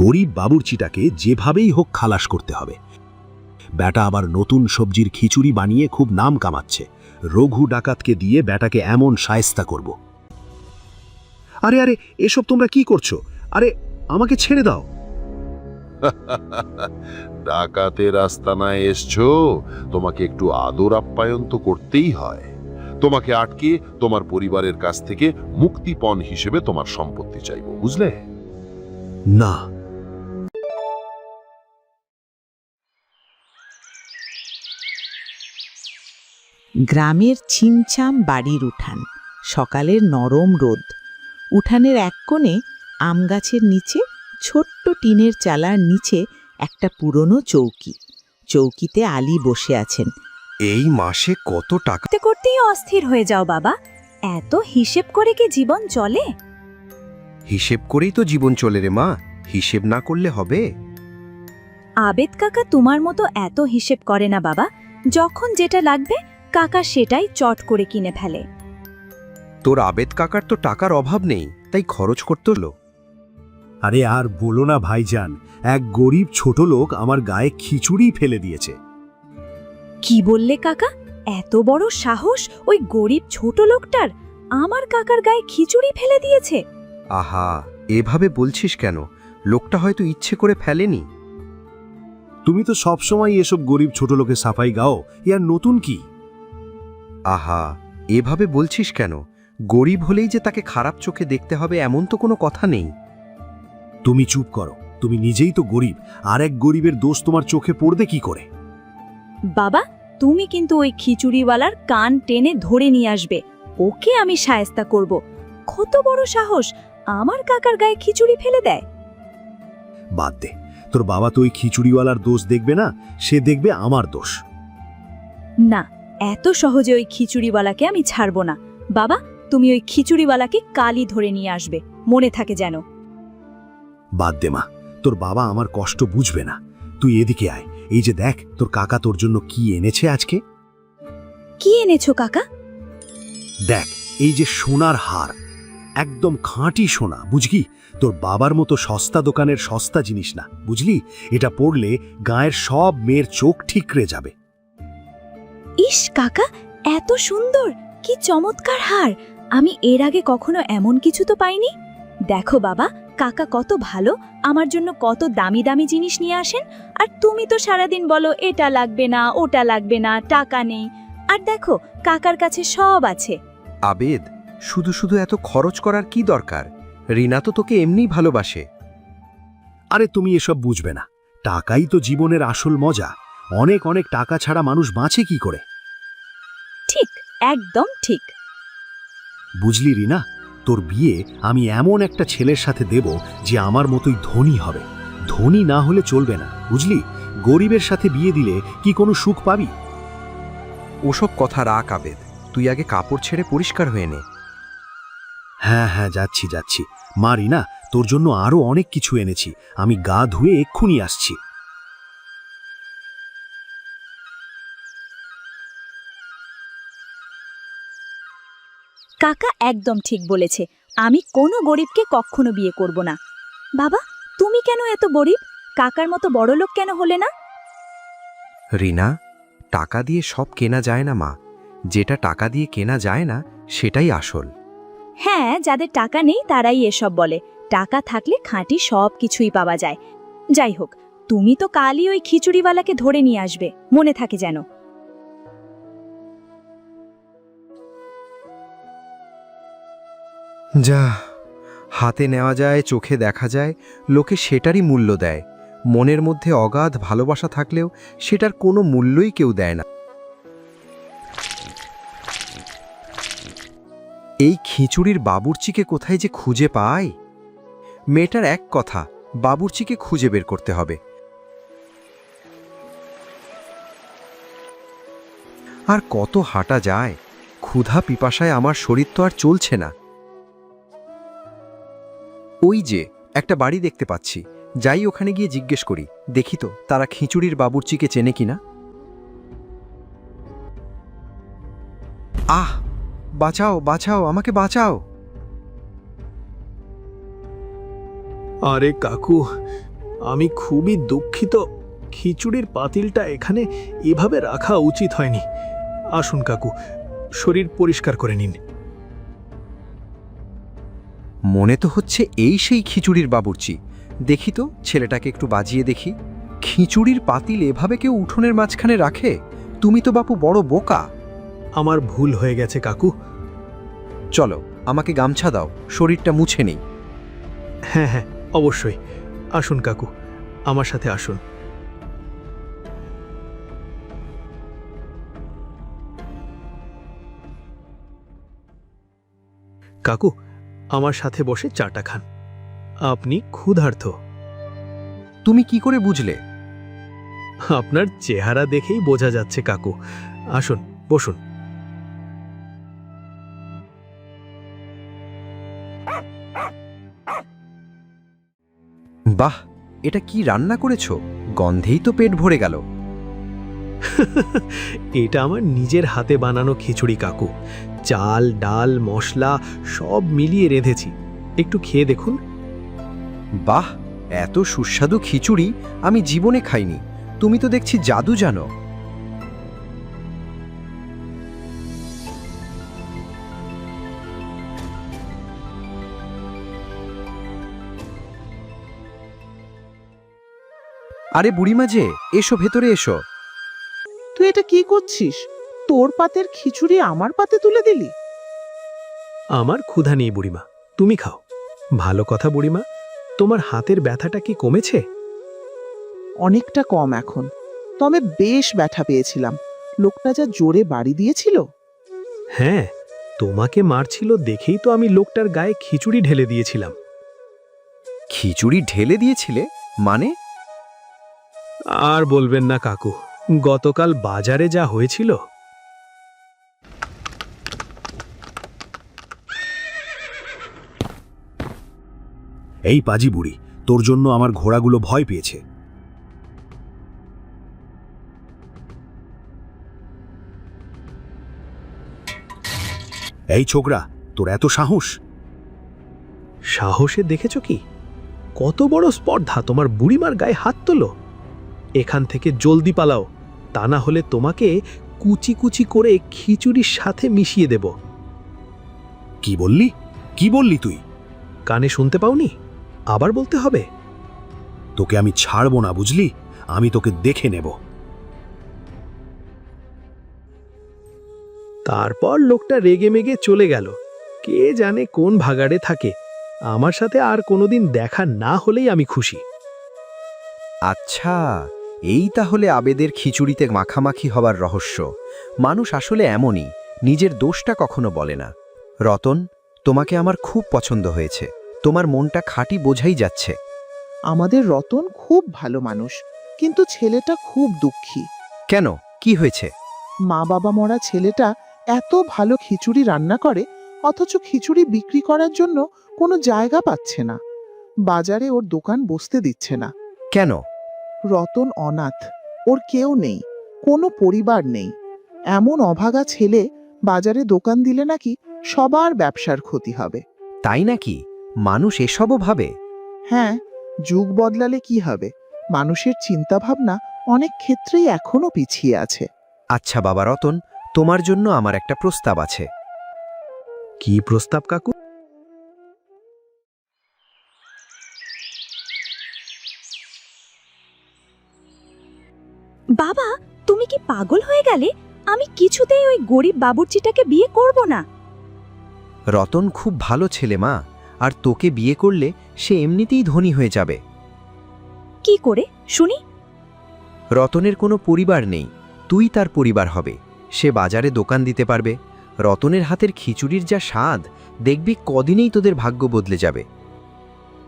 গরিব বাবুর্চিটাকে যেভাবেই হোক খালাস করতে হবে। ব্যাটা আবার নতুন সবজির খিচুড়ি বানিয়ে খুব নাম কামাচ্ছে। রঘু ডাকাতকে দিয়ে ব্যাটাকে এমন শায়েস্তা করব। আরে আরে, এসব তোমরা কি করছো? আরে আমাকে ছেড়ে দাও। ডাকাতের আস্তানায় এসছো, তোমাকে একটু আদর আপ্যায়ন তো করতেই হয়। তোমাকে আটকে তোমার পরিবারের কাছ থেকে মুক্তিপণ হিসেবে তোমার সম্পত্তি চাইবো, বুঝলে? না। গ্রামের ছিমছাম বাড়ির উঠান, সকালের নরম রোদ। উঠানের এক কোণে আম গাছের নিচে ছোট্ট টিনের চালার নিচে একটা পুরনো চৌকি। চৌকিতে আলী বসে আছেন। এই মাসে কত টাকা? করতে করতেই অস্থির হয়ে যাও বাবা, এত হিসেব করে কি জীবন চলে? হিসেব করেই তো জীবন চলে রে মা, হিসেব না করলে হবে? আবেদ কাকা তোমার মতো এত হিসেব করে না বাবা, যখন যেটা লাগবে কাকা সেটাই চট করে কিনে ফেলে। তোর আবেদ কাকার তো টাকার অভাব নেই, তাই খরচ করতে হলো। আরে আর বলো না ভাইজান, এক গরিব ছোট লোক আমার গায়ে খিচুড়ি ফেলে দিয়েছে। কি বললে কাকা? এত বড় সাহস ওই গরিব ছোট লোকটার আমার কাকার গায়ে খিচুড়ি ফেলে দিয়েছে? আহা, এভাবে বলছিস কেন? লোকটা হয়তো ইচ্ছে করে ফেলেনি। তুমি তো সবসময় এসব গরিব ছোট লোকের সাফাই গাও, ইয়ার নতুন কি? আহা, এভাবে বলছিস কেন? গরিব হলেই যে তাকে খারাপ চোখে দেখতে হবে এমন তো কোনো কথা নেই। তুমি চুপ করো, তুমি নিজেই তো গরিব, আর এক গরিবের দোষ তোমার চোখে পড়বে কি করে? বাবা, তুমি কিন্তু ওই খিচুড়িওয়ালার কান টেনে ধরে নিয়ে আসবে, ওকে আমি শায়েস্তা করব। কত বড় সাহস, আমার কাকার গায়ে খিচুড়ি ফেলে দেয়। বাদ দে, তোর বাবা তো ওই খিচুড়িওয়ালার দোষ দেখবে না, সে দেখবে আমার দোষ। না, এত সহজে ওই খিচুড়িওয়ালাকে আমি ছাড়ব না। বাবা, তুমি ওই খিচুড়িওয়ালাকে কালই ধরে নিয়ে আসবে, মনে থাকে যেন। বাদ দে মা, তোর বাবা আমার কষ্ট বুঝবে না। তুই এদিকে আয়, এই যে দেখ তোর কাকা তোর জন্য কি এনেছে আজকে। কি এনেছো কাকা? দেখ, এই যে সোনার হার, একদম খাঁটি সোনা, বুঝলি? তোর বাবার মতো সস্তা দোকানের সস্তা জিনিস না, বুঝলি? এটা পড়লে গায়ের সব মেয়ের চোখ ঠিকরে যাবে। ইস কাকা, এত সুন্দর, কি চমৎকার হার! আমি এর আগে কখনো এমন কিছু তো পাইনি। দেখো বাবা, কাকা কত ভালো, আমার জন্য কত দামি দামি জিনিস নিয়ে আসেন, আর তুমি তো সারাদিন বলো এটা লাগবে না, ওটা লাগবে না, টাকা নেই। আর দেখো, কাকার কাছে সব আছে। আবেদ, শুধু শুধু এত খরচ করার কি দরকার? রিনা তো তোকে এমনিই ভালোবাসে। আরে তুমি এসব বুঝবে না, টাকাই তো জীবনের আসল মজা। অনেক অনেক টাকা ছাড়া মানুষ বাঁচে কি করে? ঠিক, একদম ঠিক। বুঝলি রিনা, তোর বিয়ে আমি এমন একটা ছেলের সাথে দেব যে আমার মতোই ধনী হবে। ধনী না হলে চলবে না, বুঝলি? গরিবের সাথে বিয়ে দিলে কি কোনো সুখ পাবি? ওসব কথা রাখ আবেদ, তুই আগে কাপড় ছেড়ে পরিষ্কার হয়ে নে। হ্যাঁ হ্যাঁ, যাচ্ছি যাচ্ছি। মা রিনা, তোর জন্য আরো অনেক কিছু এনেছি, আমি গা ধুয়ে এক্ষুনি আসছি। কাকা একদম ঠিক বলেছে, আমি কোনো গরিবকে কখনো বিয়ে করব না। বাবা, তুমি কেন এত গরিব? কাকার মতো বড় লোক কেন হলে না? রিনা, টাকা দিয়ে সব কেনা যায় না মা, যেটা টাকা দিয়ে কেনা যায় না সেটাই আসল। হ্যাঁ, যাদের টাকা নেই তারাই এসব বলে, টাকা থাকলে খাঁটি সব কিছুই পাওয়া যায়। যাই হোক, তুমি তো কালই ওই খিচুড়িওয়ালাকে ধরে নিয়ে আসবে, মনে থাকে যেন। যা হাতে নেওয়া যায়, চোখে দেখা যায়, লোকে সেটারই মূল্য দেয়। মনের মধ্যে অগাধ ভালোবাসা থাকলেও সেটার কোনো মূল্যই কেউ দেয় না। এই খিচুড়ির বাবুর্চিকে কোথায় যে খুঁজে পায়? মেয়েটার এক কথা, বাবুর্চিকে খুঁজে বের করতে হবে। আর কত হাঁটা যায়? ক্ষুধা পিপাসায় আমার শরীর তো আর চলছে না। ওই যে একটা বাড়ি দেখতে পাচ্ছি, যাই ওখানে গিয়ে জিজ্ঞেস করি, দেখি তো তারা খিচুড়ির বাবুর্চিকে চেনে কিনা। আহ, বাঁচাও বাঁচাও, আমাকে বাঁচাও। আরে কাকু, আমি খুবই দুঃখিত। খিচুড়ির পাতিলটা এখানে এভাবে রাখা উচিত হয়নি। আসুন কাকু, শরীর পরিষ্কার করে নিন। মনে তো হচ্ছে এই সেই খিচুড়ির বাবুর্চি। দেখি তো, ছেলেটাকে একটু বাজিয়ে দেখি। খিচুড়ির পাতিল এভাবে কেউ উঠোনের মাঝখানে রাখে? তুমি তো বাপু বড় বোকা। আমার ভুল হয়ে গেছে কাকু। চলো, আমাকে গামছা দাও, শরীরটা মুছে নেই। হ্যাঁ হ্যাঁ, অবশ্যই। আসুন কাকু, আমার সাথে আসুন। কাকু, আমার সাথে বসে চাটা খান। আপনি ক্ষুধার্ত। তুমি কি করে বুঝলে? আপনার চেহারা দেখেই বোঝা যাচ্ছে কাকু। আসুন, বসুন। বাহ, এটা কি রান্না করেছো? গন্ধেই তো পেট ভরে গেল। এটা আমার নিজের হাতে বানানো খিচুড়ি কাকু। চাল, ডাল, মশলা সব মিলিয়ে রেঁধেছি। একটু খেয়ে দেখুন। বাহ, এত সুস্বাদু খিচুড়ি আমি জীবনে খাইনি। তুমি তো দেখছি জাদু জানো। আরে বুড়িমা যে, এসো ভেতরে এসো। তুই এটা কি করছিস? তোর পাতের খিচুড়ি আমার পাতে তুলে দিলি? আমার ক্ষুধা নেই বুড়িমা, তুমি খাও। ভালো কথা বুড়িমা, তোমার হাতের ব্যথাটা কি কমেছে? অনেকটা কম এখন, তবে বেশ ব্যথা পেয়েছিলাম। লোকটা যা জোরে বাড়ি দিয়েছিল। হ্যাঁ, তোমাকে মারছিল দেখেই তো আমি লোকটার গায়ে খিচুড়ি ঢেলে দিয়েছিলাম। খিচুড়ি ঢেলে দিয়েছিলে মানে? আর বলবেন না কাকু, গতকাল বাজারে যা হয়েছিল। এই পাজি বুড়ি, তোর জন্য আমার ঘোড়াগুলো ভয় পেয়েছে। এই ছোকরা, তোর এত সাহস? সাহসে দেখেছ কি? কত বড় স্পর্ধা তোমার বুড়িমার গায়ে হাত তোলো। এখান থেকে জলদি পালাও, তা না হলে তোমাকে কুচি কুচি করে খিচুড়ির সাথে মিশিয়ে দেব। কি বললি? কি বললি তুই? কানে শুনতে পাওনি? আবার বলতে হবে? তোকে আমি ছাড়বো না, বুঝলি? আমি তোকে দেখে নেব। তারপর লোকটা রেগে মেগে চলে গেল। কে জানে কোন ভাগাড়ে থাকে। আমার সাথে আর কোনোদিন দেখা না হলেই আমি খুশি। আচ্ছা, এই তাহলে আবেদের খিচুড়িতে মাখামাখি হবার রহস্য। মানুষ আসলে এমনই, নিজের দোষটা কখনো বলে না। রতন, তোমাকে আমার খুব পছন্দ হয়েছে। তোমার মনটা খাঁটি বোঝাই যাচ্ছে। আমাদের রতন খুব ভালো মানুষ, কিন্তু ছেলেটা খুব দুঃখী। কেন, কি হয়েছে? মা বাবা মরা ছেলেটা এত ভালো খিচুড়ি রান্না করে, অথচ খিচুড়ি বিক্রি করার জন্য কোনো জায়গা পাচ্ছে না। বাজারে ওর দোকান বসতে দিচ্ছে না। কেন? রতন অনাথ, ওর কেউ নেই, কোনো পরিবার নেই। এমন অভাগা ছেলে বাজারে দোকান দিলে নাকি সবার ব্যবসার ক্ষতি হবে। তাই নাকি? মানুষ এসবও ভাবে? হ্যাঁ, যুগ বদলালে কি হবে, মানুষের চিন্তাভাবনা অনেক ক্ষেত্রেই এখনো পিছিয়ে আছে। আচ্ছা বাবা রতন, তোমার জন্য আমার একটা প্রস্তাব আছে। কি প্রস্তাব কাকু? বাবা, তুমি কি পাগল হয়ে গেলে? আমি কিছুতেই ওই গরিব বাবুর্চিটাকে বিয়ে করব না। রতন খুব ভালো ছেলে মা, আর তোকে বিয়ে করলে সে এমনিতেই ধনী হয়ে যাবে। কি করে শুনি? রতনের কোনো পরিবার নেই, তুই তার পরিবার হবে। সে বাজারে দোকান দিতে পারবে। রতনের হাতের খিচুড়ির যা স্বাদ, দেখবি কদিনেই তোদের ভাগ্য বদলে যাবে।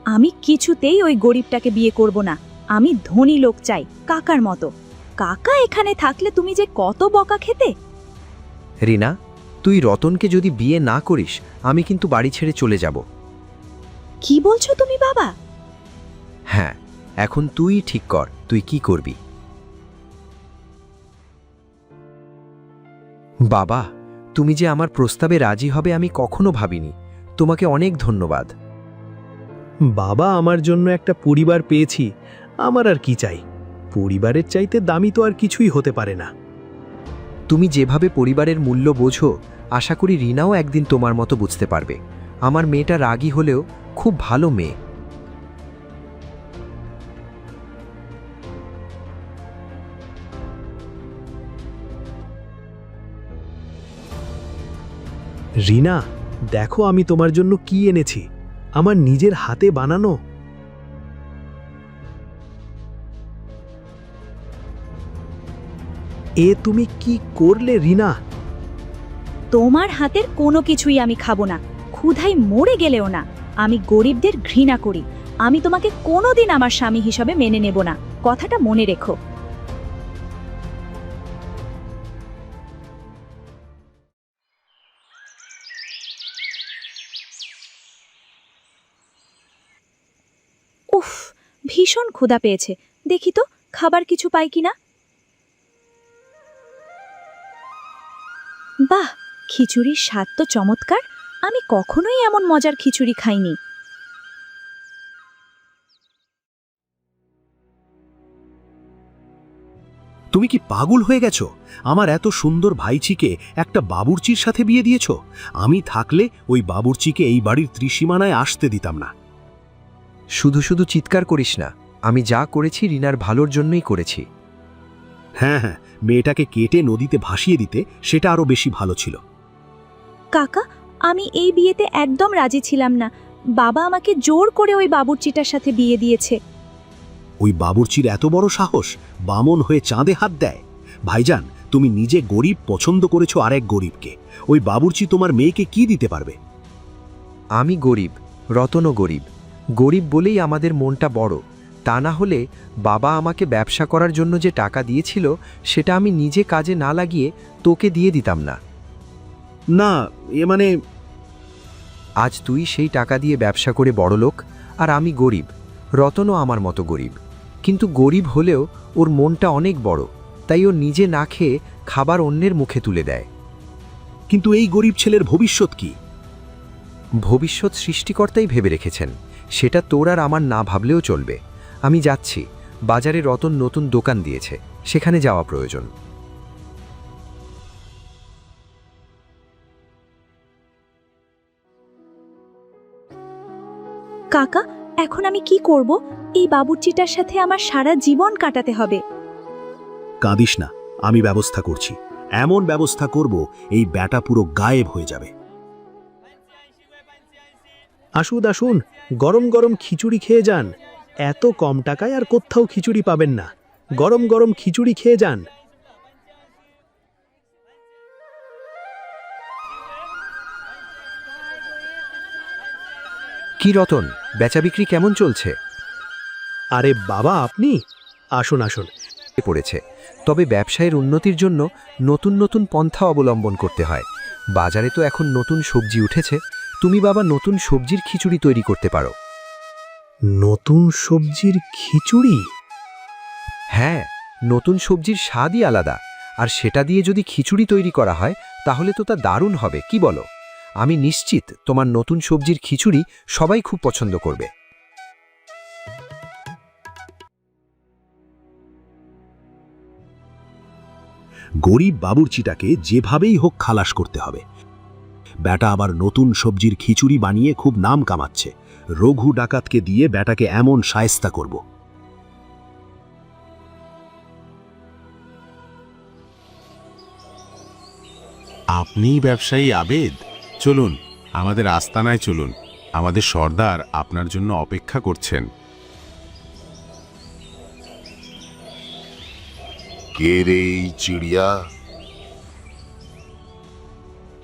আমি কিছুতেই ওই গরিবটাকে বিয়ে করব না। আমি ধনী লোক চাই, কাকার মতো। কাকা এখানে থাকলে তুমি যে কত বকা খেতে। রিনা, তুই রতনকে যদি বিয়ে না করিস, আমি কিন্তু বাড়ি ছেড়ে চলে যাব। কি বলছো তুমি বাবা? হ্যাঁ, এখন তুই ঠিক কর তুই কি করবি। বাবা, তুমি যে আমার প্রস্তাবে রাজি হবে আমি কখনো ভাবিনি। তোমাকে অনেক ধন্যবাদ। বাবা আমার জন্য একটা পরিবার পেয়েছি, আমার আর কি চাই? পরিবারের চাইতে দামি তো আর কিছুই হতে পারে না। তুমি যেভাবে পরিবারের মূল্য বোঝো, আশা করি রিনাও একদিন তোমার মতো বুঝতে পারবে। আমার মেয়েটা রাগী হলেও খুব ভালো মেয়ে। রিনা, দেখো আমি তোমার জন্য কি এনেছি, আমার নিজের হাতে বানানো। এ তুমি কি করলে রিনা? তোমার হাতের কোনো কিছুই আমি খাবো না, ক্ষুধায় মরে গেলেও না। আমি গরিবদের ঘৃণা করি। আমি তোমাকে কোনোদিন আমার স্বামী হিসাবে মেনে নেব না, কথাটা মনে রেখো। উফ, ভীষণ ক্ষুধা পেয়েছে। দেখি তো খাবার কিছু পাই কিনা। বাহ, খিচুড়ির স্বাদ তো চমৎকার। আমি কখনোই এমন মজার খিচুড়ি খাইনি। তুমি কি পাগল হয়ে গেছো? আমার এত সুন্দর ভাইচিকে একটা বাবুর্চির সাথে বিয়ে দিয়েছো? আমি থাকলে ওই বাবুর্চিকে এই বাড়ির ত্রিসীমানায় আসতে দিতাম না। শুধু শুধু চিৎকার করিস না। আমি যা করেছি রিনার ভালোর জন্যই করেছি। হ্যাঁ হ্যাঁ, মেয়েটাকে কেটে নদীতে ভাসিয়ে দিতে সেটা আরো বেশি ভালো ছিল। কাকা, আমি এই বিয়েতে একদম রাজি ছিলাম না। বাবা আমাকে জোর করে ওই বাবুর্চিটার সাথে বিয়ে দিয়েছে। ওই বাবুর্চির এত বড় সাহস, বামন হয়ে চাঁদে হাত দেয়? ভাইজান, তুমি নিজে গরিব পছন্দ করেছো আরেক গরিবকে। ওই বাবুর্চি তোমার মেয়েকে কি দিতে পারবে? আমি গরিব, রতনও গরিব। গরিব বলেই আমাদের মনটা বড়। তা না হলে বাবা আমাকে ব্যবসা করার জন্য যে টাকা দিয়েছিল, সেটা আমি নিজে কাজে না লাগিয়ে তোকে দিয়ে দিতাম না। না, এ মানে আজ তুই সেই টাকা দিয়ে ব্যবসা করে বড়লোক, আর আমি গরিব। রতনও আমার মতো গরিব, কিন্তু গরিব হলেও ওর মনটা অনেক বড়, তাই ও নিজে না খেয়ে খাবার অন্যের মুখে তুলে দেয়। কিন্তু এই গরিব ছেলের ভবিষ্যৎ কি? ভবিষ্যৎ সৃষ্টিকর্তাই ভেবে রেখেছেন, সেটা তোর আর আমার না ভাবলেও চলবে। আমি যাচ্ছি, বাজারে রতন নতুন দোকান দিয়েছে, সেখানে যাওয়া প্রয়োজন। কাকা, এখন আমি কি করব? এই বাবুর্চিটার সাথে আমার সারা জীবন কাটাতে হবে। কাঁদিস না, আমি ব্যবস্থা করছি। এমন ব্যবস্থা করব এই ব্যাটা পুরো গায়েব হয়ে যাবে। আসুন আসুন, গরম গরম খিচুড়ি খেয়ে যান। এত কম টাকায় আর কোথাও খিচুড়ি পাবেন না। গরম গরম খিচুড়ি খেয়ে যান। কি রতন, বেচা বিক্রি কেমন চলছে? আরে বাবা, আপনি আসুন আসুন। পড়েছে, তবে ব্যবসায়ের উন্নতির জন্য নতুন নতুন পন্থা অবলম্বন করতে হয়। বাজারে তো এখন নতুন সবজি উঠেছে, তুমি বাবা নতুন সবজির খিচুড়ি তৈরি করতে পারো। নতুন সবজির খিচুড়ি? হ্যাঁ, নতুন সবজির স্বাদই আলাদা, আর সেটা দিয়ে যদি খিচুড়ি তৈরি করা হয় তাহলে তো তা দারুণ হবে, কি বলো? আমি নিশ্চিত তোমার নতুন সবজির খিচুড়ি সবাই খুব পছন্দ করবে। গরিব বাবুর্চিটাকে যেভাবেই হোক খালাস করতে হবে। ব্যাটা আবার নতুন সবজির খিচুড়ি বানিয়ে খুব নাম কামাচ্ছে। রঘু ডাকাতকে দিয়ে ব্যাটাকে এমন শায়েস্তা করব। আপনিই ব্যবসায়ী আবেদ? চলুন, আমাদের আস্তানায় চলুন। আমাদের সর্দার আপনার জন্য অপেক্ষা করছেন। কে রে এই চিড়িয়া?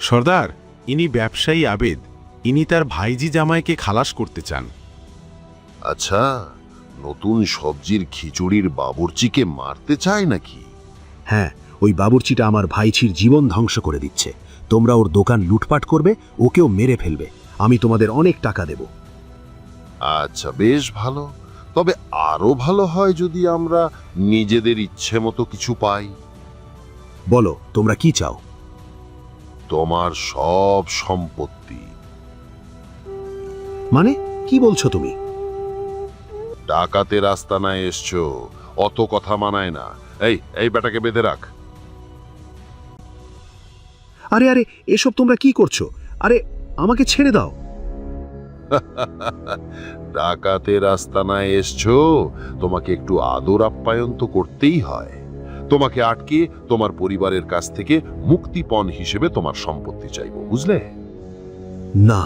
সর্দার, ইনি ব্যবসায়ী আবেদ। ইনি তার ভাইজি জামাইকে খালাস করতে চান। আচ্ছা, নতুন সবজির খিচুড়ির বাবুর্চিকে মারতে চায় নাকি? হ্যাঁ, ওই বাবুর্চিটা আমার ভাইছির জীবন ধ্বংস করে দিচ্ছে। তোমরা ওর দোকান লুটপাট করবে, ওকেও মেরে ফেলবে। আমি তোমাদের অনেক টাকা দেব। আচ্ছা, বেশ ভালো। তবে আরো ভালো হয় যদি আমরা নিজেদের ইচ্ছে মতো কিছু পাই। বলো, তোমরা কি চাও? তোমার সব সম্পত্তি। মানে কি বলছো তুমি? ডাকাতের আস্তানায় এসছো, অত কথা মানায় না। এই বেটাকে বেঁধে রাখ। আরে আরে, এসব তোমরা কি করছো? আরে আমাকে ছেড়ে দাও। ডাকাতের আস্তানায় এসছো, তোমাকে একটু আদর আপ্যায়ন তো করতেই হয়। তোমাকে আটকে তোমার পরিবারের কাছ থেকে মুক্তিপণ হিসেবে তোমার সম্পত্তি চাইবো, বুঝলে? না।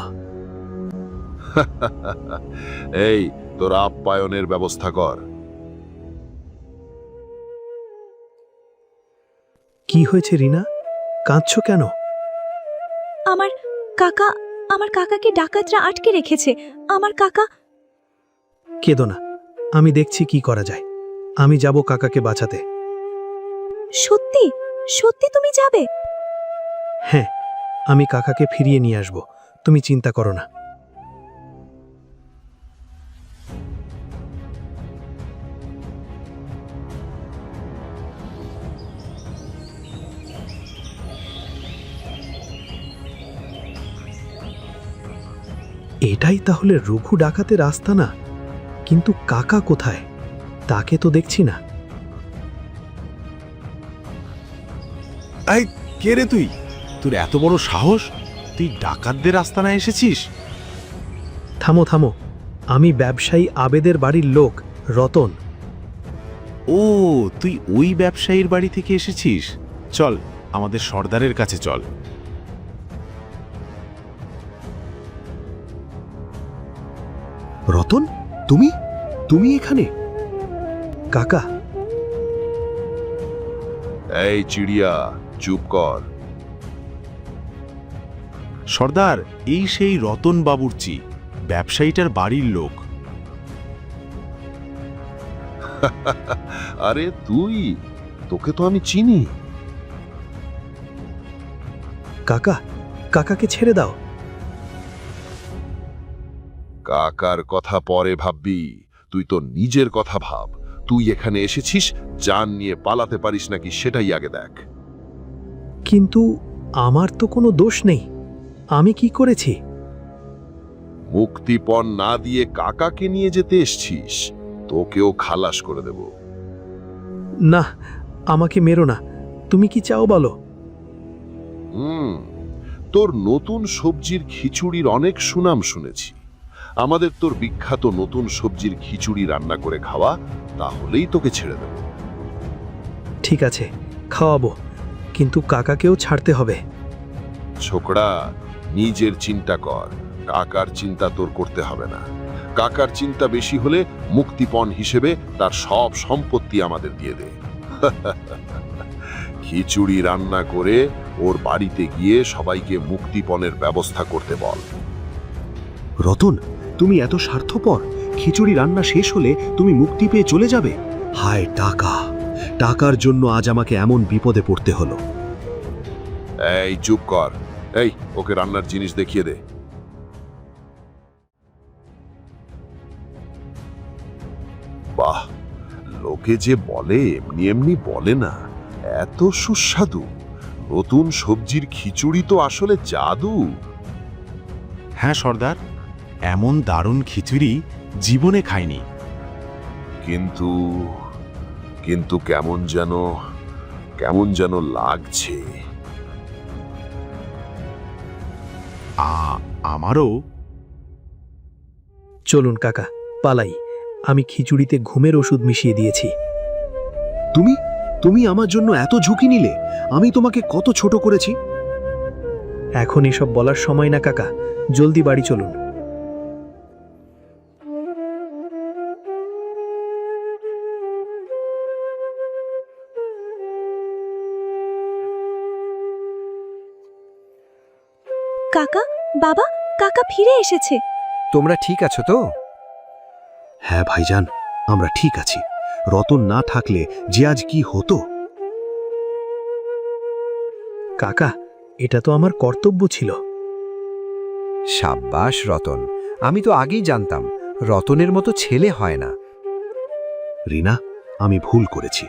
এই তোর আপ্যায়নের ব্যবস্থা কর। কি হয়েছে রিনা? কাঁদছো কেন? আমার কাকাকে ডাকাতরা আটকে রেখেছে। আমার কাকা। কেঁদো না, আমি দেখছি কি করা যায়। আমি যাব কাকাকে বাঁচাতে। সত্যি সত্যি তুমি যাবে? হ্যাঁ, আমি কাকাকে ফিরিয়ে নিয়ে আসব, তুমি চিন্তা করো না। এটাই তাহলে রঘু ডাকাতের আস্তানা? কিন্তু কাকা কোথায়? তাকে তো দেখছি না। এই কে রে তুই? তোর এত বড় সাহস, তুই ডাকাতদের আস্তানায় এসেছিস? থামো থামো, আমি ব্যবসায়ী আবেদের বাড়ির লোক, রতন। ও, তুই ওই ব্যবসায়ীর বাড়ি থেকে এসেছিস? চল আমাদের সর্দারের কাছে চল। রতন, তুমি তুমি এখানে? কাকা, এই চিড়িয়া, চুপ কর। সর্দার, এই সেই রতন বাবুর্চি, ব্যবসায়ীটার বাড়ির লোক। আরে তুই, তোকে তো আমি চিনি। কাকা, কাকাকে ছেড়ে দাও। কাকার কথা পরে ভাববি, তুই তো নিজের কথা ভাব। তুই এখানে এসেছিস জান নিয়ে পালাতে পারিস নাকি সেটাই আগে দেখ। কিন্তু আমার তো কোনো দোষ নেই, আমি কি করেছি? মুক্তিপণ না দিয়ে কাকাকে নিয়ে যেতে এসছিস, তোকেও খালাস করে দেব। না, আমাকে মেরো না। তুমি কি চাও বলো? তোর নতুন সবজির খিচুড়ির অনেক সুনাম শুনেছি। আমাদের তোর বিখ্যাত নতুন সবজির খিচুড়ি রান্না করে খাওয়া, তাহলেই তোকে ছেড়ে দেব। ঠিক আছে, খাওয়াবো, কিন্তু কাকাকেও ছাড়তে হবে। ছোকরা, নিজের চিন্তা কর, কাকার চিন্তা তোর করতে হবে না। কাকার চিন্তা বেশি হলে মুক্তিপণ হিসেবে তার সব সম্পত্তি আমাদের দিয়ে দে। খিচুড়ি রান্না করে ওর বাড়িতে গিয়ে সবাইকে মুক্তিপণের ব্যবস্থা করতে বল। রতন, তুমি এত স্বার্থপর? খিচুড়ি রান্না শেষ হলে তুমি মুক্তি পেয়ে চলে যাবে? হায় টাকা, টাকার জন্য আজ আমাকে এমন বিপদে পড়তে হলো। এই চুপ কর, এই ওকে রান্নার জিনিস দেখিয়ে দে। বাহ, লোকে যে বলে এমনি এমনি বলে না, এত সুস্বাদু নতুন সবজির খিচুড়ি তো আসলে জাদু। হ্যাঁ সর্দার, এমন দারুণ খিচুড়ি জীবনে খাইনি। কিন্তু কিন্তু কেমন যেন লাগছে। আমারও। চলুন কাকা, পালাই। আমি খিচুড়িতে ঘুমের ওষুধ মিশিয়ে দিয়েছি। তুমি তুমি আমার জন্য এত ঝুঁকি নিলে? আমি তোমাকে কত ছোট করেছি। এখন এসব বলার সময় না কাকা, জলদি বাড়ি চলুন। কাকা, বাবা, কাকা ফিরে এসেছে। তোমরা ঠিক আছো তো? হ্যাঁ ভাইজান, আমরা ঠিক আছি। রতন না থাকলে যে আজ কি হতো। কাকা, এটা তো আমার কর্তব্য ছিল। সাব্বাস রতন, আমি তো আগেই জানতাম রতনের মতো ছেলে হয় না। রিনা, আমি ভুল করেছি।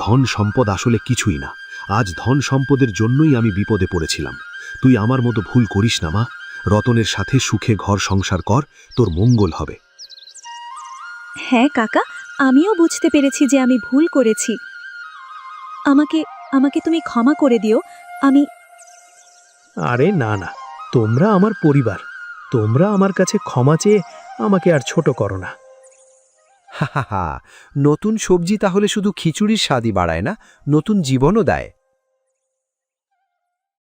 ধন সম্পদ আসলে কিছুই না। আজ ধন সম্পদের জন্যই আমি বিপদে পড়েছিলাম। তুই আমার মতো ভুল করিস না মা। রতনের সাথে সুখে ঘর সংসার কর, তোর মঙ্গল হবে। হ্যাঁ কাকা, আমিও বুঝতে পেরেছি যে আমি ভুল করেছি। আমাকে আমাকে তুমি ক্ষমা করে দিও। আমি আরে না না, তোমরা আমার পরিবার, তোমরা আমার কাছে ক্ষমা চেয়ে আমাকে আর ছোট করো না। হা হা হা, নতুন সবজি তাহলে শুধু খিচুড়ির স্বাদই বাড়ায় না, নতুন জীবনও দেয়।